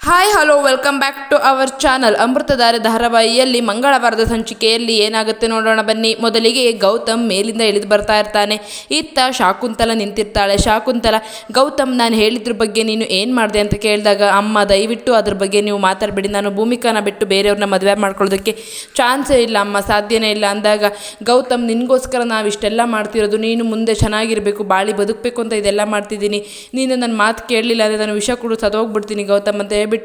Hi hello welcome back to our channel. Amruthadhare ಧಾರಾವಾಹಿಯಲ್ಲಿ ಮಂಗಳವಾರದ ಸಂಚಿಕೆಯಲ್ಲಿ ಏನಾಗುತ್ತೆ ನೋಡೋಣ ಬನ್ನಿ. ಮೊದಲಿಗೆ ಗೌತಮ್ ಮೇಲಿಂದ ಇಳಿದು ಬರ್ತಾ ಇರ್ತಾನೆ. ಇತ್ತ ಶಾಕುಂತಲ ನಿಂತಿರ್ತಾಳೆ. ಶಾಕುಂತಲ, ಗೌತಮ್ ನಾನು ಹೇಳಿದ್ರ ಬಗ್ಗೆ ನೀನು ಏನು ಮಾಡಿದೆ ಅಂತ ಕೇಳಿದಾಗ, ಅಮ್ಮ ದಯವಿಟ್ಟು ಅದ್ರ ಬಗ್ಗೆ ನೀವು ಮಾತಾಡಬೇಡಿ, ನಾನು ಭೂಮಿಕಾನ ಬಿಟ್ಟು ಬೇರೆಯವ್ರನ್ನ ಮದುವೆ ಮಾಡ್ಕೊಳ್ಳೋದಕ್ಕೆ ಚಾನ್ಸೇ ಇಲ್ಲ ಅಮ್ಮ, ಸಾಧ್ಯನೇ ಇಲ್ಲ ಅಂದಾಗ, ಗೌತಮ್ ನಿನಗೋಸ್ಕರ ನಾವು ಇಷ್ಟೆಲ್ಲ ಮಾಡ್ತಿರೋದು, ನೀನು ಮುಂದೆ ಚೆನ್ನಾಗಿರಬೇಕು, ಬಾಳಿ ಬದುಕಬೇಕು ಅಂತ ಇದೆಲ್ಲ ಮಾಡ್ತಿದ್ದೀನಿ, ನೀನು ನನ್ನ ಮಾತು ಕೇಳಲಿಲ್ಲ ಅಂದರೆ ನಾನು ವಿಷ ಕೊಡು ಸತ್ತೋಗ್ಬಿಡ್ತೀನಿ ಗೌತಮ್ ಅಂತ ಹೇಳ್ಬಿಟ್ಟು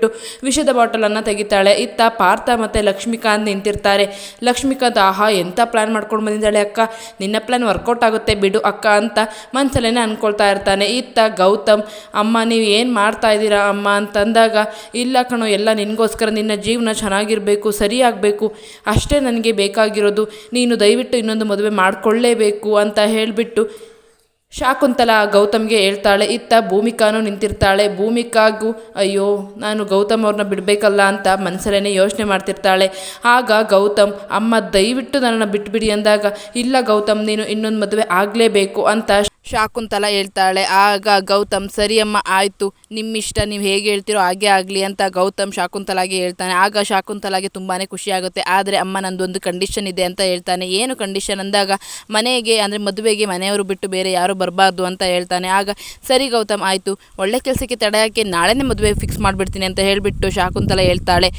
ವಿಷದ ಬಾಟಲನ್ನು ತೆಗಿತಾಳೆ. ಇತ್ತ ಪಾರ್ಥ ಮತ್ತು ಲಕ್ಷ್ಮೀಕಾಂತ್ ನಿಂತಿರ್ತಾರೆ. ಲಕ್ಷ್ಮೀಕಾಂತ್, ಆಹಾ ಎಂಥ ಪ್ಲ್ಯಾನ್ ಮಾಡ್ಕೊಂಡು ಬಂದಿದ್ದಾಳೆ ಅಕ್ಕ, ನಿನ್ನ ಪ್ಲ್ಯಾನ್ ವರ್ಕೌಟ್ ಆಗುತ್ತೆ ಬಿಡು ಅಕ್ಕ ಅಂತ ಮನಸ್ಸಲ್ಲೇ ಅಂದ್ಕೊಳ್ತಾ ಇರ್ತಾನೆ. ಇತ್ತ ಗೌತಮ್, ಅಮ್ಮ ನೀವು ಏನು ಮಾಡ್ತಾ ಇದ್ದೀರಾ ಅಮ್ಮ ಅಂತಂದಾಗ, ಇಲ್ಲ ಕಣೋ, ಎಲ್ಲ ನಿನಗೋಸ್ಕರ, ನಿನ್ನ ಜೀವನ ಚೆನ್ನಾಗಿರಬೇಕು, ಸರಿಯಾಗಬೇಕು, ಅಷ್ಟೇ ನನಗೆ ಬೇಕಾಗಿರೋದು, ನೀನು ದಯವಿಟ್ಟು ಇನ್ನೊಂದು ಮದುವೆ ಮಾಡಿಕೊಳ್ಳೇಬೇಕು ಅಂತ ಹೇಳಿಬಿಟ್ಟು ಶಾಕುಂತಲ ಗೌತಮ್ಗೆ ಹೇಳ್ತಾಳೆ. ಇತ್ತ ಭೂಮಿಕಾನು ನಿಂತಿರ್ತಾಳೆ. ಭೂಮಿಕಾಗೂ ಅಯ್ಯೋ ನಾನು ಗೌತಮ್ ಅವ್ರನ್ನ ಬಿಡಬೇಕಲ್ಲ ಅಂತ ಮನಸ್ಸಲ್ಲೇ ಯೋಚನೆ ಮಾಡ್ತಿರ್ತಾಳೆ. ಆಗ ಗೌತಮ್, ಅಮ್ಮ ದಯವಿಟ್ಟು ನನ್ನನ್ನು ಬಿಟ್ಬಿಡಿ ಅಂದಾಗ, ಇಲ್ಲ ಗೌತಮ್ ನೀನು ಇನ್ನೊಂದು ಮದುವೆ ಆಗಲೇಬೇಕು ಅಂತ ಶಾಕುಂತಲ ಹೇಳ್ತಾಳೆ. ಆಗ ಗೌತಮ್, ಸರಿಯಮ್ಮ ಆಯಿತು, ನಿಮ್ಮಿಷ್ಟ, ನೀವು ಹೇಗೆ ಹೇಳ್ತೀರೋ ಹಾಗೆ ಆಗಲಿ ಅಂತ ಗೌತಮ್ ಶಾಕುಂತಲಾಗೆ ಹೇಳ್ತಾನೆ. ಆಗ ಶಾಕುಂತಲಾಗೆ ತುಂಬಾ ಖುಷಿಯಾಗುತ್ತೆ. ಆದರೆ ಅಮ್ಮ ನಂದೊಂದು ಕಂಡೀಷನ್ ಇದೆ ಅಂತ ಹೇಳ್ತಾನೆ. ಏನು ಕಂಡೀಷನ್ ಅಂದಾಗ, ಮನೆಗೆ ಅಂದರೆ ಮದುವೆಗೆ ಮನೆಯವರು ಬಿಟ್ಟು ಬೇರೆ ಯಾರು ಬರಬಾರ್ದು ಅಂತ ಹೇಳ್ತಾನೆ. ಆಗ ಸರಿ ಗೌತಮ್ ಆಯಿತು, ಒಳ್ಳೆ ಕೆಲಸಕ್ಕೆ ತಡೆಯೋಕ್ಕೆ ನಾಳೆನೇ ಮದುವೆ ಫಿಕ್ಸ್ ಮಾಡಿಬಿಡ್ತೀನಿ ಅಂತ ಹೇಳಿಬಿಟ್ಟು ಶಾಕುಂತಲ ಹೇಳ್ತಾಳೆ.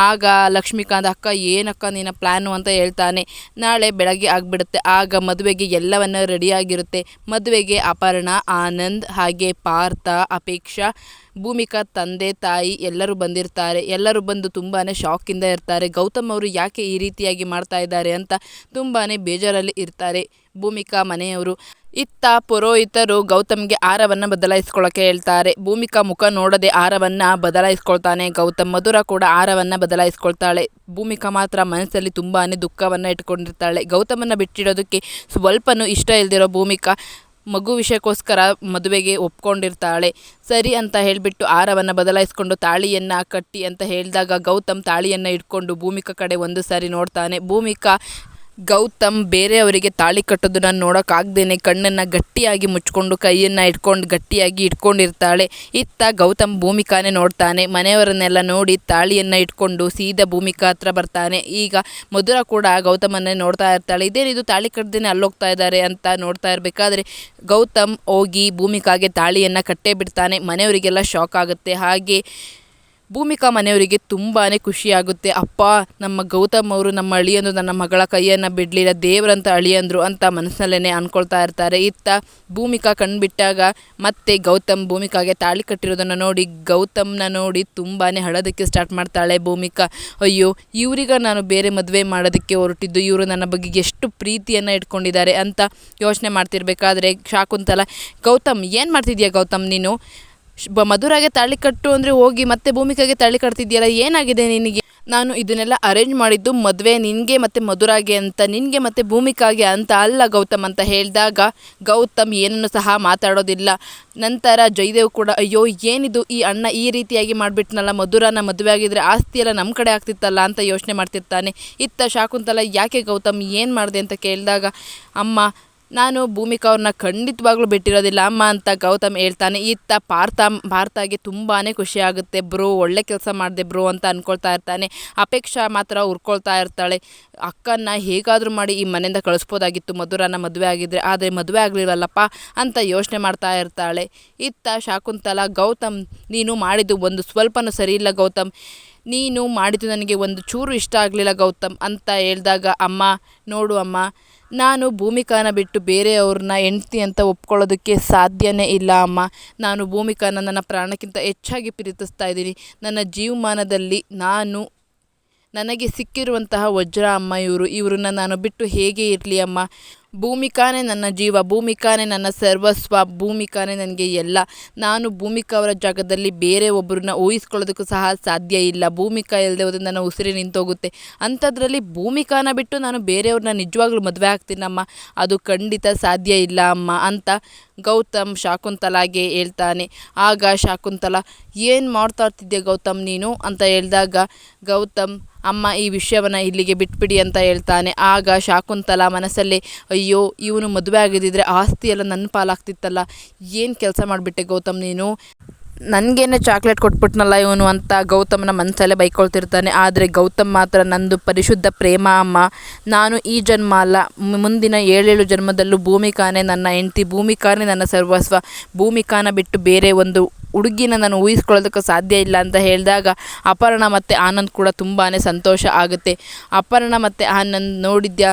ಆಗ ಲಕ್ಷ್ಮೀಕಾಂತ್, ಅಕ್ಕ ಏನಕ್ಕ ನಿನ್ನ ಪ್ಲ್ಯಾನು ಅಂತ ಹೇಳ್ತಾನೆ. ನಾಳೆ ಬೆಳಗ್ಗೆ ಆಗಿಬಿಡುತ್ತೆ. ಆಗ ಮದುವೆಗೆ ಎಲ್ಲವನ್ನ ರೆಡಿಯಾಗಿರುತ್ತೆ. ಮದುವೆಗೆ ಅಪರ್ಣ, ಆನಂದ್, ಹಾಗೆ ಪಾರ್ಥ, ಅಪೇಕ್ಷಾ, ಭೂಮಿಕಾ ತಂದೆ ತಾಯಿ ಎಲ್ಲರೂ ಬಂದಿರ್ತಾರೆ. ಎಲ್ಲರೂ ಬಂದು ತುಂಬಾ ಶಾಕಿಂದ ಇರ್ತಾರೆ. ಗೌತಮ್ ಅವರು ಯಾಕೆ ಈ ರೀತಿಯಾಗಿ ಮಾಡ್ತಾ ಇದ್ದಾರೆ ಅಂತ ತುಂಬಾ ಬೇಜಾರಲ್ಲಿ ಇರ್ತಾರೆ ಭೂಮಿಕಾ ಮನೆಯವರು. ಇತ್ತ ಪುರೋಹಿತರು ಗೌತಮ್ಗೆ ಆಹಾರವನ್ನು ಬದಲಾಯಿಸ್ಕೊಳ್ಳೋಕ್ಕೆ ಹೇಳ್ತಾರೆ. ಭೂಮಿಕಾ ಮುಖ ನೋಡದೆ ಆಹಾರವನ್ನು ಬದಲಾಯಿಸ್ಕೊಳ್ತಾನೆ ಗೌತಮ್. ಮಧುರ ಕೂಡ ಆಹಾರವನ್ನು ಬದಲಾಯಿಸ್ಕೊಳ್ತಾಳೆ. ಭೂಮಿಕಾ ಮಾತ್ರ ಮನಸ್ಸಲ್ಲಿ ತುಂಬಾ ದುಃಖವನ್ನು ಇಟ್ಕೊಂಡಿರ್ತಾಳೆ. ಗೌತಮನ್ನು ಬಿಟ್ಟಿಡೋದಕ್ಕೆ ಸ್ವಲ್ಪನೂ ಇಷ್ಟ ಇಲ್ದಿರೋ ಭೂಮಿಕಾ ಮಗು ವಿಷಯಕ್ಕೋಸ್ಕರ ಮದುವೆಗೆ ಒಪ್ಕೊಂಡಿರ್ತಾಳೆ. ಸರಿ ಅಂತ ಹೇಳಿಬಿಟ್ಟು ಆಹಾರವನ್ನು ಬದಲಾಯಿಸ್ಕೊಂಡು ತಾಳಿಯನ್ನು ಕಟ್ಟಿ ಅಂತ ಹೇಳಿದಾಗ, ಗೌತಮ್ ತಾಳಿಯನ್ನು ಇಟ್ಕೊಂಡು ಭೂಮಿಕಾ ಕಡೆ ಒಂದು ಸಾರಿ ನೋಡ್ತಾನೆ. ಭೂಮಿಕಾ ಗೌತಮ್ ಬೇರೆಯವರಿಗೆ ತಾಳಿ ಕಟ್ಟೋದನ್ನು ನೋಡೋಕ್ಕಾಗ್ದೇನೆ ಕಣ್ಣನ್ನು ಗಟ್ಟಿಯಾಗಿ ಮುಚ್ಕೊಂಡು ಕೈಯನ್ನು ಇಟ್ಕೊಂಡು ಗಟ್ಟಿಯಾಗಿ ಇಟ್ಕೊಂಡಿರ್ತಾಳೆ. ಇತ್ತ ಗೌತಮ್ ಭೂಮಿಕಾನೇ ನೋಡ್ತಾನೆ. ಮನೆಯವರನ್ನೆಲ್ಲ ನೋಡಿ ತಾಳಿಯನ್ನು ಇಟ್ಕೊಂಡು ಸೀದಾ ಭೂಮಿಕಾ ಹತ್ರ ಬರ್ತಾನೆ. ಈಗ ಮಧುರ ಕೂಡ ಗೌತಮನ್ನೇ ನೋಡ್ತಾ ಇರ್ತಾಳೆ. ಇದೇನಿದು ತಾಳಿ ಕಟ್ಟದೇನೆ ಅಲ್ಲೋಗ್ತಾ ಇದ್ದಾರೆ ಅಂತ ನೋಡ್ತಾ ಇರಬೇಕಾದ್ರೆ ಗೌತಮ್ ಹೋಗಿ ಭೂಮಿಕಾಗೆ ತಾಳಿಯನ್ನು ಕಟ್ಟೇ ಬಿಡ್ತಾನೆ. ಮನೆಯವರಿಗೆಲ್ಲ ಶಾಕ್ ಆಗುತ್ತೆ. ಹಾಗೆ ಭೂಮಿಕಾ ಮನೆಯವರಿಗೆ ತುಂಬಾ ಖುಷಿಯಾಗುತ್ತೆ. ಅಪ್ಪ, ನಮ್ಮ ಗೌತಮ್ ಅವರು ನಮ್ಮ ಅಳಿಯಂದ್ರು ನನ್ನ ಮಗಳ ಕೈಯನ್ನು ಬಿಡಲಿಲ್ಲ, ದೇವರಂತ ಅಳಿಯಂದ್ರು ಅಂತ ಮನಸ್ಸಲ್ಲೇ ಅಂದ್ಕೊಳ್ತಾ ಇರ್ತಾರೆ. ಇತ್ತ ಭೂಮಿಕಾ ಕಣ್ಬಿಟ್ಟಾಗ ಮತ್ತೆ ಗೌತಮ್ ಭೂಮಿಕಾಗೆ ತಾಳಿ ಕಟ್ಟಿರೋದನ್ನು ನೋಡಿ ಗೌತಮ್ನ ನೋಡಿ ತುಂಬಾ ಅಳೋದಕ್ಕೆ ಸ್ಟಾರ್ಟ್ ಮಾಡ್ತಾಳೆ ಭೂಮಿಕಾ. ಅಯ್ಯೋ, ಇವ್ರಿಗೆ ನಾನು ಬೇರೆ ಮದುವೆ ಮಾಡೋದಕ್ಕೆ ಹೊರಟಿದ್ದು, ಇವರು ನನ್ನ ಬಗ್ಗೆ ಎಷ್ಟು ಪ್ರೀತಿಯನ್ನು ಇಟ್ಕೊಂಡಿದ್ದಾರೆ ಅಂತ ಯೋಚನೆ ಮಾಡ್ತಿರ್ಬೇಕಾದ್ರೆ ಶಾಕುಂತಲ, ಗೌತಮ್ ಏನು ಮಾಡ್ತಿದ್ಯಾ ಗೌತಮ್, ನೀನು ಮಧುರಾಗೆ ತಾಳಿ ಕಟ್ಟು ಅಂದರೆ ಹೋಗಿ ಮತ್ತೆ ಭೂಮಿಕಾಗೆ ತಾಳಿ ಕಟ್ತಿದ್ಯಲ್ಲ, ಏನಾಗಿದೆ ನಿನಗೆ? ನಾನು ಇದನ್ನೆಲ್ಲ ಅರೇಂಜ್ ಮಾಡಿದ್ದು ಮದುವೆ ನಿನಗೆ ಮತ್ತು ಮಧುರಾಗೆ ಅಂತ, ನಿನಗೆ ಮತ್ತು ಭೂಮಿಕಾಗೆ ಅಂತ ಅಲ್ಲ ಗೌತಮ್ ಅಂತ ಹೇಳಿದಾಗ ಗೌತಮ್ ಏನನ್ನು ಸಹ ಮಾತಾಡೋದಿಲ್ಲ. ನಂತರ ಜಯದೇವ್ ಕೂಡ, ಅಯ್ಯೋ ಏನಿದು ಈ ಅಣ್ಣ ಈ ರೀತಿಯಾಗಿ ಮಾಡಿಬಿಟ್ನಲ್ಲ, ಮಧುರಾನ ಮದುವೆ ಆಗಿದ್ರೆ ಆಸ್ತಿ ಎಲ್ಲ ನಮ್ಮ ಕಡೆ ಆಗ್ತಿತ್ತಲ್ಲ ಅಂತ ಯೋಚನೆ ಮಾಡ್ತಿರ್ತಾನೆ. ಇತ್ತ ಶಾಕುಂತಲ, ಯಾಕೆ ಗೌತಮ್ ಏನು ಮಾಡಿದೆ ಅಂತ ಕೇಳಿದಾಗ, ಅಮ್ಮ ನಾನು ಭೂಮಿಕಾ ಅವ್ರನ್ನ ಖಂಡಿತವಾಗ್ಲೂ ಬಿಟ್ಟಿರೋದಿಲ್ಲ ಅಮ್ಮ ಅಂತ ಗೌತಮ್ ಹೇಳ್ತಾನೆ. ಇತ್ತ ಪಾರ್ಥಗೆ ತುಂಬಾ ಖುಷಿ ಆಗುತ್ತೆ. ಬ್ರೋ ಒಳ್ಳೆ ಕೆಲಸ ಮಾಡಿದೆ ಬ್ರೋ ಅಂತ ಅಂದ್ಕೊಳ್ತಾ ಇರ್ತಾನೆ. ಅಪೇಕ್ಷಾ ಮಾತ್ರ ಉರ್ಕೊಳ್ತಾ ಇರ್ತಾಳೆ. ಅಕ್ಕನ್ನ ಹೇಗಾದರೂ ಮಾಡಿ ಈ ಮನೆಯಿಂದ ಕಳಿಸ್ಬೋದಾಗಿತ್ತು ಮಧುರಾನ ಮದುವೆ ಆಗಿದ್ದರೆ, ಆದರೆ ಮದುವೆ ಆಗಲಿಲ್ಲಲ್ಲಪ್ಪ ಅಂತ ಯೋಚನೆ ಮಾಡ್ತಾ ಇರ್ತಾಳೆ. ಇತ್ತ ಶಾಕುಂತಲ, ಗೌತಮ್ ನೀನು ಮಾಡಿದ್ದು ಒಂದು ಸ್ವಲ್ಪನೂ ಸರಿ ಇಲ್ಲ ಗೌತಮ್, ನೀನು ಮಾಡಿದ್ದು ನನಗೆ ಒಂದು ಚೂರು ಇಷ್ಟ ಆಗಲಿಲ್ಲ ಗೌತಮ್ ಅಂತ ಹೇಳಿದಾಗ, ಅಮ್ಮ ನೋಡು ಅಮ್ಮ, ನಾನು ಭೂಮಿಕಾನ ಬಿಟ್ಟು ಬೇರೆಯವ್ರನ್ನ ಹೆಂಡ್ತಿ ಅಂತ ಒಪ್ಕೊಳ್ಳೋದಕ್ಕೆ ಸಾಧ್ಯನೇ ಇಲ್ಲ ಅಮ್ಮ. ನಾನು ಭೂಮಿಕಾನ ನನ್ನ ಪ್ರಾಣಕ್ಕಿಂತ ಹೆಚ್ಚಾಗಿ ಪ್ರೀತಿಸ್ತಾ ಇದ್ದೀನಿ. ನನ್ನ ಜೀವಮಾನದಲ್ಲಿ ನನಗೆ ಸಿಕ್ಕಿರುವಂತಹ ವಜ್ರ ಅಮ್ಮ ಇವ್ರನ್ನ ನಾನು ಬಿಟ್ಟು ಹೇಗೆ ಇರಲಿ ಅಮ್ಮ. ಭೂಮಿಕಾನೇ ನನ್ನ ಜೀವ, ಭೂಮಿಕಾನೇ ನನ್ನ ಸರ್ವಸ್ವ, ಭೂಮಿಕಾನೇ ನನಗೆ ಎಲ್ಲ. ನಾನು ಭೂಮಿಕಾ ಅವರ ಜಾಗದಲ್ಲಿ ಬೇರೆ ಒಬ್ಬರನ್ನ ಊಹಿಸ್ಕೊಳ್ಳೋದಕ್ಕೂ ಸಹ ಸಾಧ್ಯ ಇಲ್ಲ. ಭೂಮಿಕಾ ಇಲ್ಲದೆ ಹೋದರೆ ನನ್ನ ಉಸಿರು ನಿಂತೋಗುತ್ತೆ. ಅಂಥದ್ರಲ್ಲಿ ಭೂಮಿಕಾನ ಬಿಟ್ಟು ನಾನು ಬೇರೆಯವ್ರನ್ನ ನಿಜವಾಗ್ಲೂ ಮದುವೆ ಆಗ್ತೀನಮ್ಮ, ಅದು ಖಂಡಿತ ಸಾಧ್ಯ ಇಲ್ಲ ಅಮ್ಮ ಅಂತ ಗೌತಮ್ ಶಾಕುಂತಲಾಗೆ ಹೇಳ್ತಾನೆ. ಆಗ ಶಾಕುಂತಲ, ಏನು ಮಾಡ್ತಾ ಇರ್ತಿದ್ದೆ ಗೌತಮ್ ನೀನು ಅಂತ ಹೇಳಿದಾಗ ಗೌತಮ್, ಅಮ್ಮ ಈ ವಿಷಯವನ್ನು ಇಲ್ಲಿಗೆ ಬಿಟ್ಬಿಡಿ ಅಂತ ಹೇಳ್ತಾನೆ. ಆಗ ಶಾಕುಂತಲ ಮನಸ್ಸಲ್ಲೇ, ಅಯ್ಯೋ ಇವನು ಮದುವೆ ಆಗಿದ್ದಿದ್ರೆ ಆಸ್ತಿ ಎಲ್ಲ ನನ್ನ ಪಾಲಾಗ್ತಿತ್ತಲ್ಲ, ಏನು ಕೆಲಸ ಮಾಡಿಬಿಟ್ಟೆ ಗೌತಮ್ ನೀನು. ನನಗೇನೆ ಚಾಕ್ಲೇಟ್ ಕೊಟ್ಬಿಟ್ನಲ್ಲ ಇವನು ಅಂತ ಗೌತಮನ ಮನಸ್ಸಲ್ಲೇ ಬೈಕೊಳ್ತಿರ್ತಾನೆ. ಆದರೆ ಗೌತಮ್ ಮಾತ್ರ ನಂದು ಪರಿಶುದ್ಧ ಪ್ರೇಮ ಅಮ್ಮ, ನಾನು ಈ ಜನ್ಮ ಅಲ್ಲ ಮುಂದಿನ 7 ಜನ್ಮದಲ್ಲೂ ಭೂಮಿಕಾನೇ ನನ್ನ ಹೆಂಡತಿ, ಭೂಮಿಕಾನೇ ನನ್ನ ಸರ್ವಸ್ವ, ಭೂಮಿಕಾನ ಬಿಟ್ಟು ಬೇರೆ ಒಂದು ಹುಡುಗಿನ ನಾನು ಊಹಿಸ್ಕೊಳ್ಳೋದಕ್ಕೆ ಸಾಧ್ಯ ಇಲ್ಲ ಅಂತ ಹೇಳಿದಾಗ ಅಪರ್ಣ ಮತ್ತು ಆನಂದ್ ಕೂಡ ತುಂಬಾ ಸಂತೋಷ ಆಗುತ್ತೆ. ಅಪರ್ಣ ಮತ್ತು ಆನಂದ್ ನೋಡಿದ್ಯಾ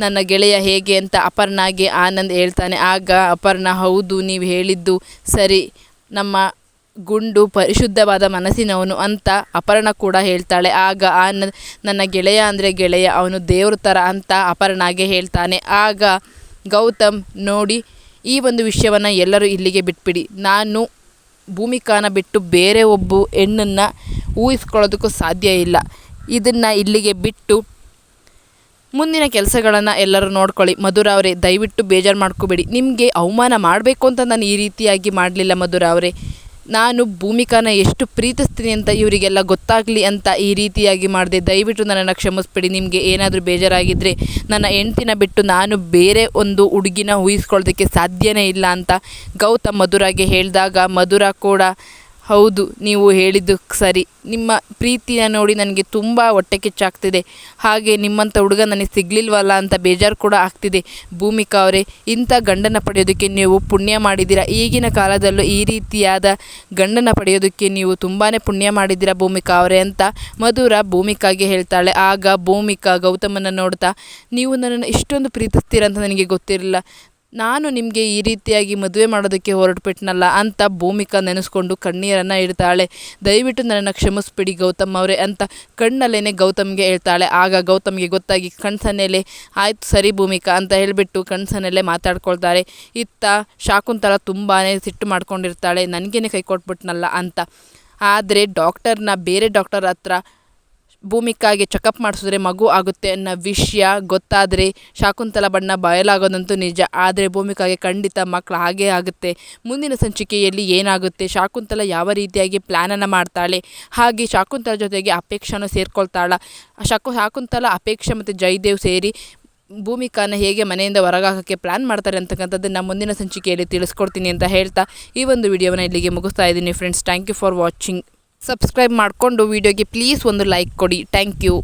ನನ್ನ ಗೆಳೆಯ ಹೇಗೆ ಅಂತ ಅಪರ್ಣಾಗೆ ಆನಂದ್ ಹೇಳ್ತಾನೆ. ಆಗ ಅಪರ್ಣ ಹೌದು ನೀವು ಹೇಳಿದ್ದು ಸರಿ, ನಮ್ಮ ಗುಂಡು ಪರಿಶುದ್ಧವಾದ ಮನಸ್ಸಿನವನು ಅಂತ ಅಪರ್ಣ ಕೂಡ ಹೇಳ್ತಾಳೆ. ಆಗ ಆನಂದ್ ನನ್ನ ಗೆಳೆಯ ಅಂದರೆ ಗೆಳೆಯ, ಅವನು ದೇವ್ರ ಥರ ಅಂತ ಅಪರ್ಣಾಗೆ ಹೇಳ್ತಾನೆ. ಆಗ ಗೌತಮ್ ನೋಡಿ ಈ ಒಂದು ವಿಷಯವನ್ನು ಎಲ್ಲರೂ ಇಲ್ಲಿಗೆ ಬಿಟ್ಬಿಡಿ, ನಾನು ಭೂಮಿಕಾನ ಬಿಟ್ಟು ಬೇರೆ ಒಬ್ಬ ಹೆಣ್ಣನ್ನು ಊಹಿಸ್ಕೊಳ್ಳೋದಕ್ಕೂ ಸಾಧ್ಯ ಇಲ್ಲ, ಇದನ್ನು ಇಲ್ಲಿಗೆ ಬಿಟ್ಟು ಮುಂದಿನ ಕೆಲಸಗಳನ್ನು ಎಲ್ಲರೂ ನೋಡ್ಕೊಳ್ಳಿ. ಮಧುರ ಅವರೇ ದಯವಿಟ್ಟು ಬೇಜಾರು ಮಾಡ್ಕೋಬೇಡಿ, ನಿಮಗೆ ಅವಮಾನ ಮಾಡಬೇಕು ಅಂತ ನಾನು ಈ ರೀತಿಯಾಗಿ ಮಾಡಲಿಲ್ಲ ಮಧುರ ಅವರೇ, ನಾನು ಭೂಮಿಕಾನ ಎಷ್ಟು ಪ್ರೀತಿಸ್ತೀನಿ ಅಂತ ಇವರಿಗೆಲ್ಲ ಗೊತ್ತಾಗಲಿ ಅಂತ ಈ ರೀತಿಯಾಗಿ ಮಾಡಿದೆ, ದಯವಿಟ್ಟು ನನ್ನನ್ನು ಕ್ಷಮಿಸ್ಬಿಡಿ. ನಿಮಗೆ ಏನಾದರೂ ಬೇಜಾರಾಗಿದ್ದರೆ ನನ್ನ ಹೆಂಡ್ತಿನ ಬಿಟ್ಟು ನಾನು ಬೇರೆ ಒಂದು ಹುಡುಗಿನ ಊಹಿಸ್ಕೊಳ್ಳೋದಕ್ಕೆ ಸಾಧ್ಯವೇ ಇಲ್ಲ ಅಂತ ಗೌತಮ್ ಮಧುರಾಗೆ ಹೇಳಿದಾಗ ಮಧುರ ಕೂಡ ಹೌದು ನೀವು ಹೇಳಿದ್ದು ಸರಿ, ನಿಮ್ಮ ಪ್ರೀತಿಯ ನೋಡಿ ನನಗೆ ತುಂಬ ಹೊಟ್ಟೆ ಕಿಚ್ಚಾಗ್ತಿದೆ, ಹಾಗೆ ನಿಮ್ಮಂಥ ಹುಡುಗ ನನಗೆ ಸಿಗಲಿಲ್ವಲ್ಲ ಅಂತ ಬೇಜಾರು ಕೂಡ ಆಗ್ತಿದೆ. ಭೂಮಿಕಾ ಅವರೇ ಇಂಥ ಗಂಡನ ಪಡೆಯೋದಕ್ಕೆ ನೀವು ಪುಣ್ಯ ಮಾಡಿದ್ದೀರಾ, ಈಗಿನ ಕಾಲದಲ್ಲೂ ಈ ರೀತಿಯಾದ ಗಂಡನ ಪಡೆಯೋದಕ್ಕೆ ನೀವು ತುಂಬಾ ಪುಣ್ಯ ಮಾಡಿದ್ದೀರಾ ಭೂಮಿಕಾ ಅವರೇ ಅಂತ ಮಧುರ ಭೂಮಿಕಾಗೆ ಹೇಳ್ತಾಳೆ. ಆಗ ಭೂಮಿಕಾ ಗೌತಮನ ನೋಡ್ತಾ ನೀವು ನನ್ನನ್ನು ಇಷ್ಟೊಂದು ಪ್ರೀತಿಸ್ತೀರಂತ ನನಗೆ ಗೊತ್ತಿರಲಿಲ್ಲ, ನಾನು ನಿಮಗೆ ಈ ರೀತಿಯಾಗಿ ಮದುವೆ ಮಾಡೋದಕ್ಕೆ ಹೊರಟುಬಿಟ್ನಲ್ಲ ಅಂತ ಭೂಮಿಕಾ ನೆನೆಸ್ಕೊಂಡು ಕಣ್ಣೀರನ್ನು ಇಡ್ತಾಳೆ. ದಯವಿಟ್ಟು ನನ್ನನ್ನು ಕ್ಷಮಿಸ್ಬಿಡಿ ಗೌತಮ್ ಅವರೇ ಅಂತ ಕಣ್ಣಲ್ಲೇ ಗೌತಮ್ಗೆ ಹೇಳ್ತಾಳೆ. ಆಗ ಗೌತಮ್ಗೆ ಗೊತ್ತಾಗಿ ಕಣ್ಸನ್ನೆಲೆ ಆಯ್ತು ಸರಿ ಭೂಮಿಕಾ ಅಂತ ಹೇಳಿಬಿಟ್ಟು ಕಣ್ಸನ್ನೆಲೆ ಮಾತಾಡ್ಕೊಳ್ತಾರೆ. ಇತ್ತ ಶಾಕುಂತಲ ತುಂಬಾ ಸಿಟ್ಟು ಮಾಡ್ಕೊಂಡಿರ್ತಾಳೆ, ನನಗೇನೆ ಕೈ ಕೊಟ್ಬಿಟ್ನಲ್ಲ ಅಂತ. ಆದರೆ ಬೇರೆ ಡಾಕ್ಟರ್ ಹತ್ರ ಭೂಮಿಕಾಗೆ ಚೆಕಪ್ ಮಾಡಿಸಿದ್ರೆ ಮಗು ಆಗುತ್ತೆ ಅನ್ನೋ ವಿಷಯ ಗೊತ್ತಾದರೆ ಶಾಕುಂತಲ ಬಣ್ಣ ಬಯಲಾಗೋದಂತೂ ನಿಜ. ಆದರೆ ಭೂಮಿಕಾಗೆ ಖಂಡಿತ ಮಕ್ಕಳು ಹಾಗೇ ಆಗುತ್ತೆ. ಮುಂದಿನ ಸಂಚಿಕೆಯಲ್ಲಿ ಏನಾಗುತ್ತೆ, ಶಾಕುಂತಲ ಯಾವ ರೀತಿಯಾಗಿ ಪ್ಲ್ಯಾನನ್ನು ಮಾಡ್ತಾಳೆ, ಹಾಗೆ ಶಾಕುಂತಲ ಜೊತೆಗೆ ಅಪೇಕ್ಷೆನೂ ಸೇರ್ಕೊಳ್ತಾಳ, ಶಾಕುಂತಲ ಅಪೇಕ್ಷೆ ಮತ್ತು ಜಯದೇವ್ ಸೇರಿ ಭೂಮಿಕಾನ ಹೇಗೆ ಮನೆಯಿಂದ ಹೊರಗಾಕೋಕ್ಕೆ ಪ್ಲ್ಯಾನ್ ಮಾಡ್ತಾರೆ ಅಂತಕ್ಕಂಥದ್ದನ್ನು ಮುಂದಿನ ಸಂಚಿಕೆಯಲ್ಲಿ ತಿಳಿಸ್ಕೊಡ್ತೀನಿ ಅಂತ ಹೇಳ್ತಾ ಈ ಒಂದು ವಿಡಿಯೋವನ್ನು ಇಲ್ಲಿಗೆ ಮುಗಿಸ್ತಾ ಇದ್ದೀನಿ friends. Thank you for watching. Subscribe ಮಾಡಿಕೊಂಡು ವಿಡಿಯೋಗೆ ಪ್ಲೀಸ್ ಒಂದು ಲೈಕ್ ಕೊಡಿ. Thank you.